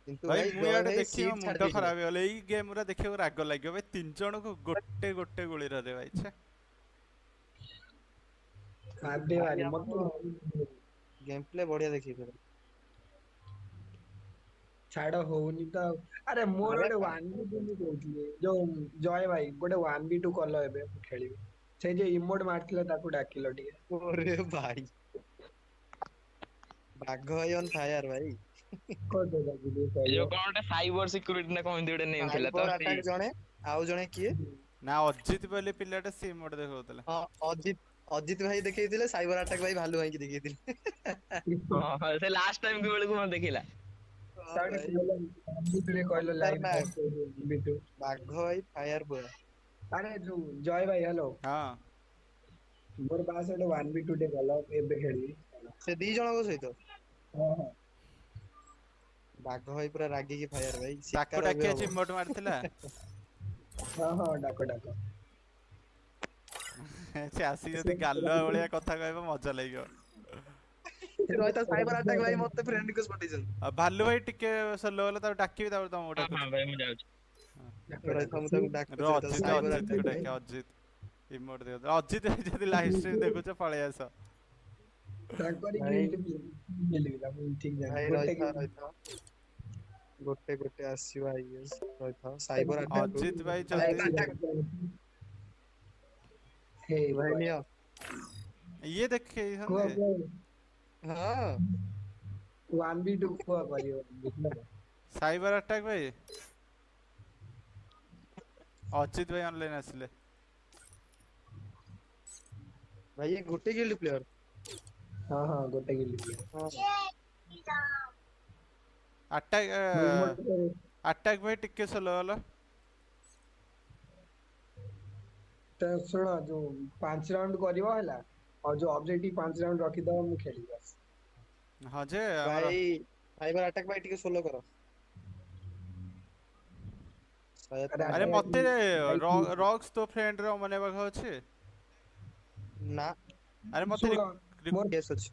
କିନ୍ତୁ भाई ଭାଇ मु ଜୟ यार ଭାଇ देखी ସିଟ୍ ଛାଡି मुंड ଦେଇଛି खराब हो एई गेम रा देखियो राग लाग्यो भाई तीन जण को गोटे गोटे गुଳି रे भाई छे କିନ୍ତୁ आधे ଭାଇ वाली मत ଆମର गेम प्ले बढिया ଦେଖିଥିଲେ। ଛାଡ ହଉନି ତ ଆଉ। ଆରେ ମୋର ଆରେ ଗୋଟେ 1v2 ମୁଁ କହୁଥିଲି ଯୋଉ ଜୟ ଭାଇ ଗୋଟେ 1v2 କଲ ଏବେ ମୁଁ ଖେଳିବି। ସେଇ ଯୋଉ ଇମୋଟ ମାରିଥିଲା ତାକୁ ଡାକିଲ ଟିକେ। ଓରେ ଭାଇ ବାଘ ଭାଇ ଅନ୍ ଫାୟାର ଭାଇ। କରିଦେ ତାକୁ ଟିକେ ଏ ଯୋଉ କହିବ। କଣ ଗୋଟେ ସାଇବର ସିକ୍ୟୁରିଟି ନା କଣ ଏମିତି ଗୋଟେ ନେମ୍ ଥିଲା ତ ସାଇବର ସେଇ ଆଟାକ ଜଣେ ଆଉ ଜଣେ କିଏ? ନା ଅଜିତ ବୋଲି ପିଲାଟା ସିଏ ମୋଟେ ଦେଖଉଥିଲା। ହଁ ଅଜିତ ଭାଇ ଦେଖେଇଥିଲେ ସାଇବର ଆଟାକ ଭାଇ ଭାଲୁ ଭାଇକି ଦେଖେଇଥିଲେ। ହଁ ସେ ଲାଷ୍ଟ ଟାଇମ ବେଳକୁ ମତେ ଦେଖିଲା। ହଁ ତାକୁ ଭାଇ ଟିକେ କହିଲ କହିଲ ଲାଇଭ ଖତରନାକ ବିଟୁ। ବାଘ ଭାଇ ଫାୟାର ପୁରା। ଆରେ ଯୋଉ ଜୟ ଭାଇ ହ୍ୟାଲୋ। ହଁ ମୋର ପାସ ଗୋଟେ 1v2 ଟେ କଲ ଏବେ ଖେଳିବି। ସେ ଦି ଜଣଙ୍କ ସହିତ ହଁ ହଁ। ବାଘ ଭାଇ ପୁରା ରାଗିକି ଫାୟାର ଭାଇ ତାକୁ ଶିକାର ଡାକି ଏବେ ଆଜି ହବ। ଇମୋଟ ମାରିଥିଲା। ହଁ ହଁ ଡାକ ଡାକ। ସେ ଆସିକି ସେ ଯଦି ଗାଲୁଆ ଭଳିଆ କଥା କହିବ ମଜା ଲାଗିବ। ରହିଥା ସାଇବର ଆଟାକ ଭାଇ ମତେ ଫ୍ରେଣ୍ଡ ରିକ୍ୱେଷ୍ଟ ପଠେଇଛନ୍ତି। ଆଉ ଭାଲୁ ଭାଇ ଟିକେ ସୋଲୋ ହେଲେ ତାକୁ ଡାକିବି ତାପରେ ତମକୁ ହଁ ହଁ ଡାକୁଛି। ଭାଇ ମୁଁ ଯାଉଛି। ଡାକ ରହିଥା ଡାକ ମୁଁ ତାକୁ ର ଡାକୁଛି ରହିଥା ଅଜିତ ସାଇବର ଅଜିତ କୁ ଆଟାକ ଭାଇ। ଡାକେ ଅଜିତ ଇମୋଟ ଦିଅ ଅଜିତ ଭାଇ ଯଦି ଲାଇଭ ଷ୍ଟ୍ରିମ୍ ଦେଖୁଛ ପଳେଇ ଆସ। ତାଙ୍କରି ଭାଇ ଗିଲ୍ଡ ମିଳିଲା ମୁଁ ଠିକ ଭାଇ ଜାଣିଛି ଗୋଟେ ରହିଥା ଗିଲ୍ଡ। ରହିଥା ଗୋଟେ ଗୋଟେ ଆସିବ ଆଇଏସ୍ ରହିଥା ସାଇବର ଆଟାକ ଅଜିତ ଭାଇ ଯଦି ସାଇବର ଆଟାକ ହେ ଭାଇ କୁହ ନିଅ ଇଏ କୁହ ଦେଖେଇଛନ୍ତି। କୁହ। ହଁ 1v2 କୁହ କରିବ। ସାଇବର ଆଟାକ ଭାଇ ଅଜିତ ଭାଇ ଅନଲାଇନ ଆସିଲେ। ଭାଇ ଏ ଗୋଟେ ଗିଲ୍ଡ ପ୍ଲେୟର। ହଁ ହଁ ଗୋଟେ ଗିଲ୍ଡ। ହଁ ଆଟାକ ମୁଁ ଇମୋଟ ଆଟାକ ଭାଇ ଟିକେ ସୋଲୋ ହେଲ। ତ ଶୁଣ ଯୋଉ 5 ରାଉଣ୍ଡ କରିବ ହେଲା ଆଉ ଯୋଉ ଅବଜେକ୍ଟିଭ 5 ରାଉଣ୍ଡ ରଖିଦବ ମୁଁ ଖେଳିବି ବାସ୍। ହଁ ଯେ ଆମର ଭାଇ ସାଇବର ଆଟାକ ଭାଇ ଟିକେ ସୋଲୋ କର। ଆରେ ମତେ ଭାଇ ରକ୍ସ ତୋ ଫ୍ରେଣ୍ଡ ର ମନେ ପାଖ ଅଛି। ନା ଆରେ ମତେ ଶୁଣ ମୋର କେସ୍ ଅଛି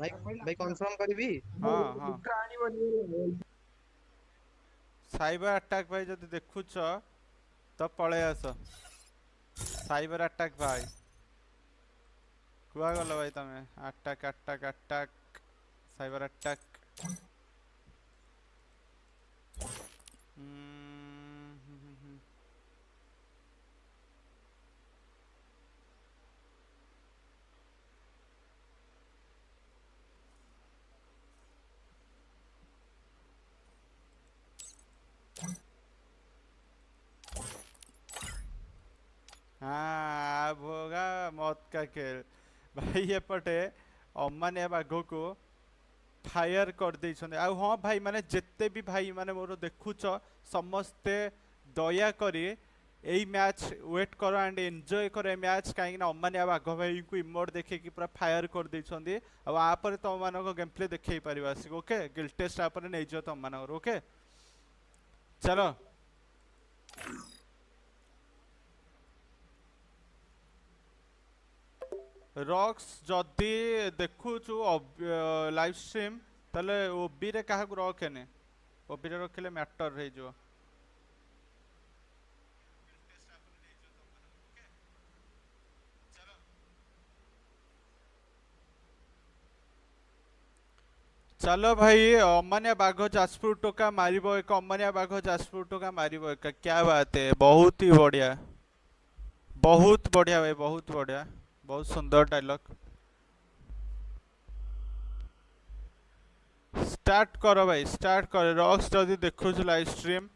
ଭାଇ ଭାଇ କନଫର୍ମ କରିବି। ହଁ ହଁ ଆଣିବନି। ସାଇବର ଆଟାକ୍ ଭାଇ ଯଦି ଦେଖୁଛ ତ ପଳେଇ ଆସ। ସାଇବର ଆଟାକ୍ ଭାଇ କୁଆ ଗଲ ଭାଇ ତମେ attack attack attack cyber attack हाँ भोगा मौत का खेल भाई एपटे अमानिया बाघ को फायर कर देइछन्ते आ हाँ भाई माने जेते भी भाई माने मोर देखुच समस्ते दया करी एई मैच वेट करो एंड एंजॉय करो ए मैच कहीं अमानिया बाघ भाई को इमोट देखे कि पूरा फायर कर देइछन्ते आ आपर तुम मानक गेम प्ले देखै परिबा आसी ओके गिल टेस्ट आपर नै जो तुम मानक ओके चलो रक्स जदि देखुचु लाइव स्ट्रीम ताले ओबी रे काहाकु रखेने ओबी रे रखिले मैटर रही जो चलो भाई अमानिया बाघ जाजपुर टोका मारिबो एक अमानिया बाघ जाजपुर टोका मारिबो एक क्या बात है बहुत ही बढ़िया भाई बहुत सुंदर डायलॉग स्टार्ट करो भाई स्टार्ट कर रॉक्स जदि देखुछ लाइव स्ट्रीम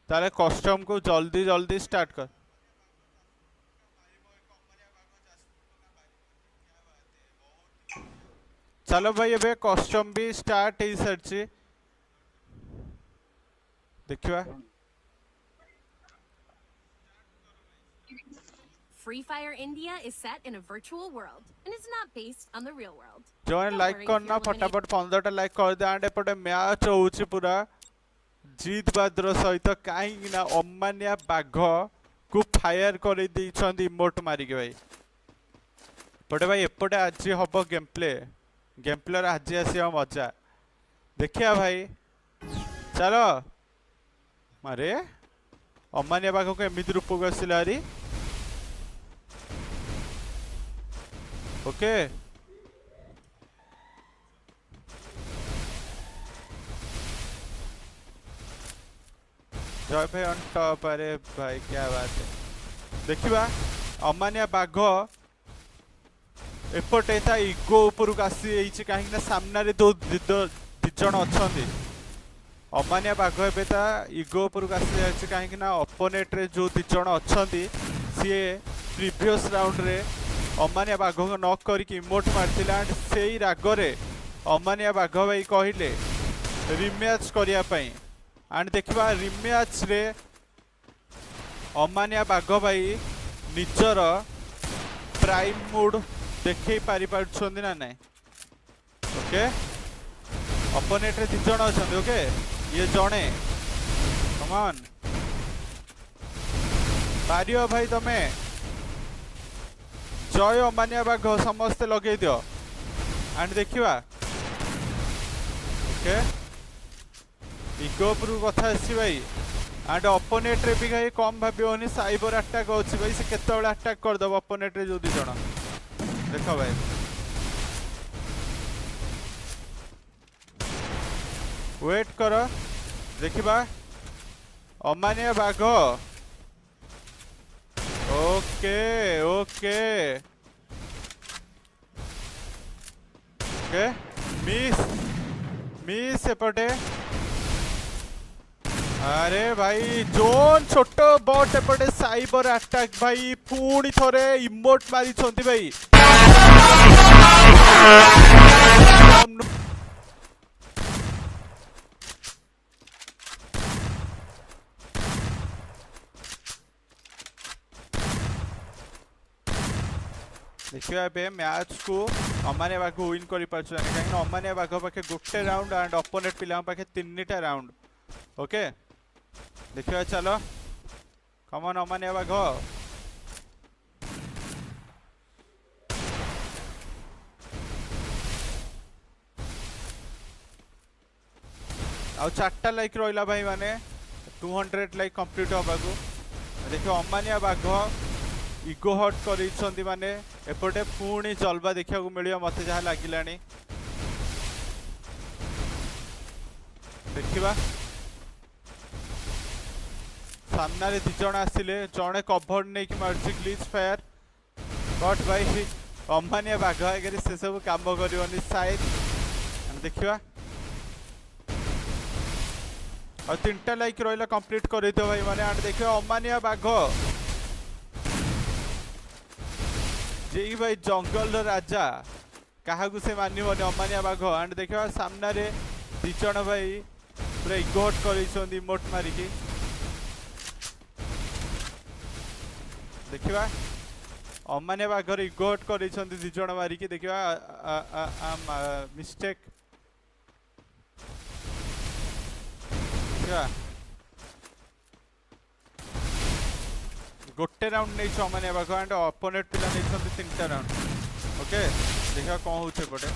ताले कस्टम को जल्दी जल्दी स्टार्ट कर चलो भाई एबे कस्टम भी स्टार्ट हो सारछि देखिबा Free Fire India is set in a virtual world and is not based on the real world. जो Don't लाइक worry if करना you're eliminated. फटाफट 15 टा लाइक कर दे एंड एपटे मैच होउछि पूरा जीत बाद्र सहित कहीं ना अमानिया बाघ को फायर कर इमोट मारिक भाई पटे भाई एपटे आज हम गेम प्ले गेम प्लेयर आज आसिया मजा देखिया भाई चलो अरे अमानिया बाघ को एमती रूप को आसला हरी ओके जय भाई ऑन टॉप अरे भाई क्या बात है देखिबा अमानिया बाघ एपटे ता इगो ऊपर को आसी कहीं सामने रे दो जन अच्छा अमानिया बाघ ए इगो ऊपर को आसी कहीं अपोनेट रे जो दि जन अच्छा सी प्रीवियस राउंड रे अमानिया बाघ को नॉक करके इमोट मारथिला एंड सेई रागरे अमानिया बाघ भाई कहले रिमैच करिया पई एंड देखिबा रिमैच रे अमानिया बाघ भाई निजर प्राइम मूड देखै पारि पाछोंदी ना नहीं ओके अपोनेट रे 2 जण अछन ओके ये जणे कम ऑन पारियो भाई तमे जय अमानिया बाघ समस्ते लगे दियो एंड देखिबा ओके इगो प्रू कथा आसी भाई एंड अपोनेट रे भी भाई कम भाबियोनी साइबर अटैक होछि भाई से केते बेला अटैक कर दब अपोनेट रे जो 2 जण देखो भाई वेट कर देखिबा अमानिया बाघ okay okay okay miss miss एपटे अरे भाई जोन छोट बट एपटे साइबर अटैक भाई पुणी थोरे इमोट मारी छंती भाई देखिए ए मैच को अमानिया बाघ विन कर पार्छ कहीं अमानिया बाघ पाखे गोटे राउंड एंड अपोनेट पिला पाखे 3टा राउंड ओके देखिए चलो कमन अमानिया बाघ आ 4टा लाइक रहा भाई माने 200 लाइक कंप्लीट होगा देखिए अमानिया बाघ इगो हट कर माने एपटे पुणी चलवा देखा मिलियो मते जहाँ लगिलानी देखिबा सामना रे 2 जण आसिले जणे कवर नै कि मारछि ग्लिच फायर बट भाई अमानिया बाघ आगे से सब काम करबनी शायद देखिबा और 3टा लाइक रहिला कंप्लीट कर दो भाई माने एंड देखियो अमानिया बाघ जे भाई जंगल राजा क्या से मानवनी अमानिया बाघ एंड देखा सामने 2 जण भाई पूरा इगोट कर मोट मारिकी देखा अमानिया बाघ इगोट कर 2 जण मारिकी देखा मिस्टेक गोटे राउंड नहीं अमानिया बाघ एंड अपोनेट पिला नहीं 3टा राउंड ओके देखा कौन होपटे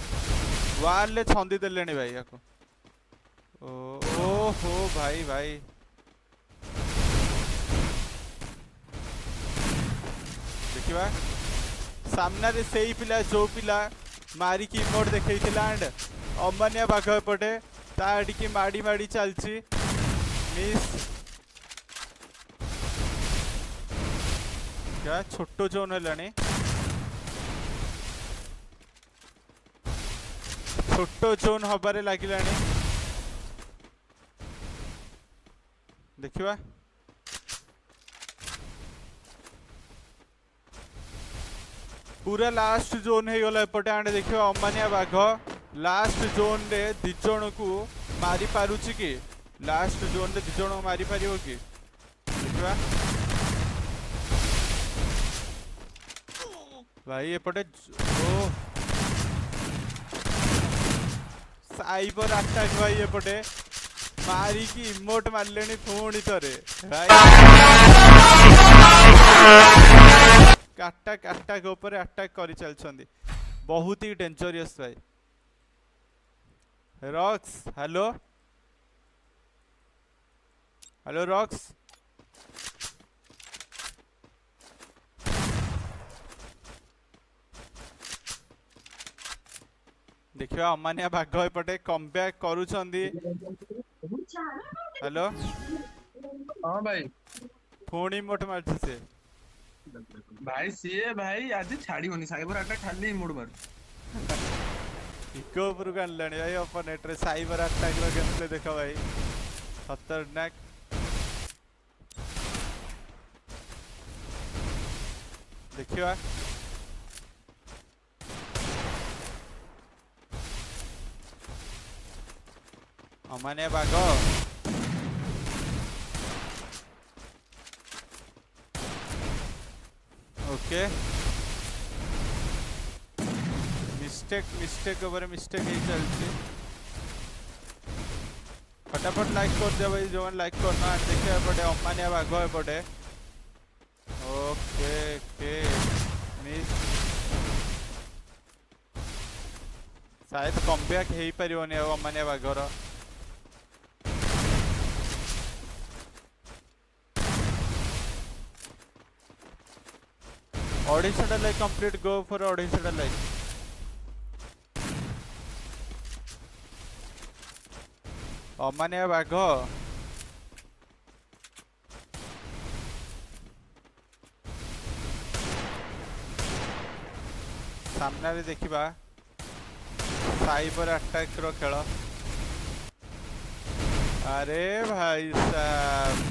वाल छंदी देले भाई या ओहो भाई भाई देखिबा सामना रे सेई पिला जो पिला मारी की मोड देखै थिला एंड अमानिया बाघ पटे ताडी की माडी माडी चलची मिस क्या छोटो जोन है छोटो जोन हबारे लगिलानी देखिबा पूरा लास्ट जोन है गला एपटे आंडे देखिबा अमानिया बाघ लास्ट जोन रे 2 जण को मारी पारुची कि लास्ट जोन रे 2 जण मारी पारिबो कि देखिबा भाई एपटे ओ साइबर अटैक भाई एपटे मारी की इमोट मारलेनी पुणी थरे भाई काटा काटा के ऊपर अटैक करी चलछंदी बहुत ही डेंजरियस भाई रॉक्स हेलो हेलो रॉक्स देखिवा अमानिया बाघ एपटे कमब्याक करूछंदी हेलो हाँ भाई पुणी मोट मारछि से भाई सीए भाई आज छाड़ीबनी साइबर अटैक खाली मुड मार इको ऊपर को आनलानी भाई ओपोनेट रे साइबर अटैक रो गेम प्ले देखो भाई खतरनाक देखिवा अमानिया बाघ ओके मिस्टेक ऊपर मिस्टेक ही चलती फटाफट लाइक कर दिया भाई जो लाइक करना देखिए एपटे अमानिया बाघ एपटे ओके ओके मिस शायद कमब्याक हो पारिबनी अमानिया बाघर audition like complete go for audition like अमानिया बाघ सामने देखिबा साइबर अटैक रो खेल अरे भाई साहब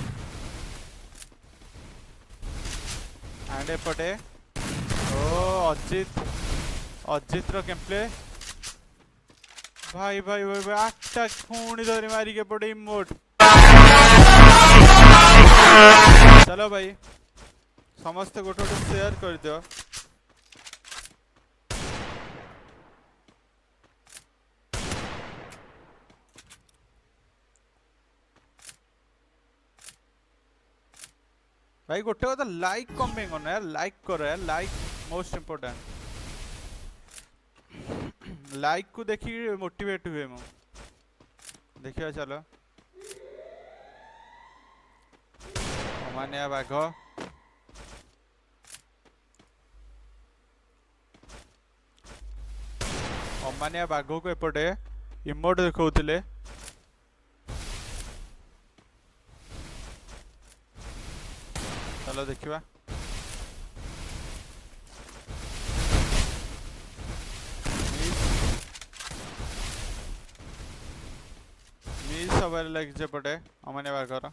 एंड एपटे ओ अजित रो गेमप्ले भाई भाई भाई भाई अटैक पुणी धरी मारी के पड़े इमोट चलो भाई समस्त गोटे गोटे शेयर कर दियो भाई गोटे कथा लाइक कमेंट करना यार लाइक करो यार लाइक मोस्ट इम्पोर्टेंट लाइक को देखी मोटिवेट हुए मु देखिए चलो अमानिया बाघ अमानिया बाघ को एपटे इमोट देखौथिले चलो देखिबा मिस हबार लगे पटे अमानिया बाघर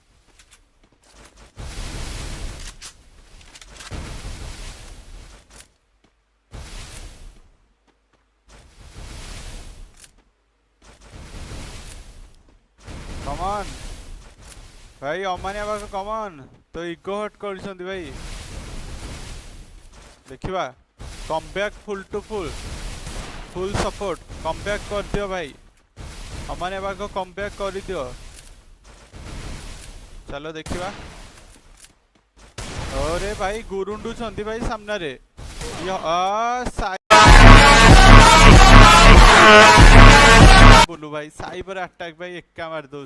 कमन भाई अमानिया बाघ कमन तो इगो हट कर भाई देखिबा comeback full to full support comeback कर दियो भाई अमानिया बाघ कमबैक कर दियो चलो देखिबा अरे भाई गुरुंडू छंदी भाई सामने रे बोलू भाई साइबर अटैक भाई एक्का मार दो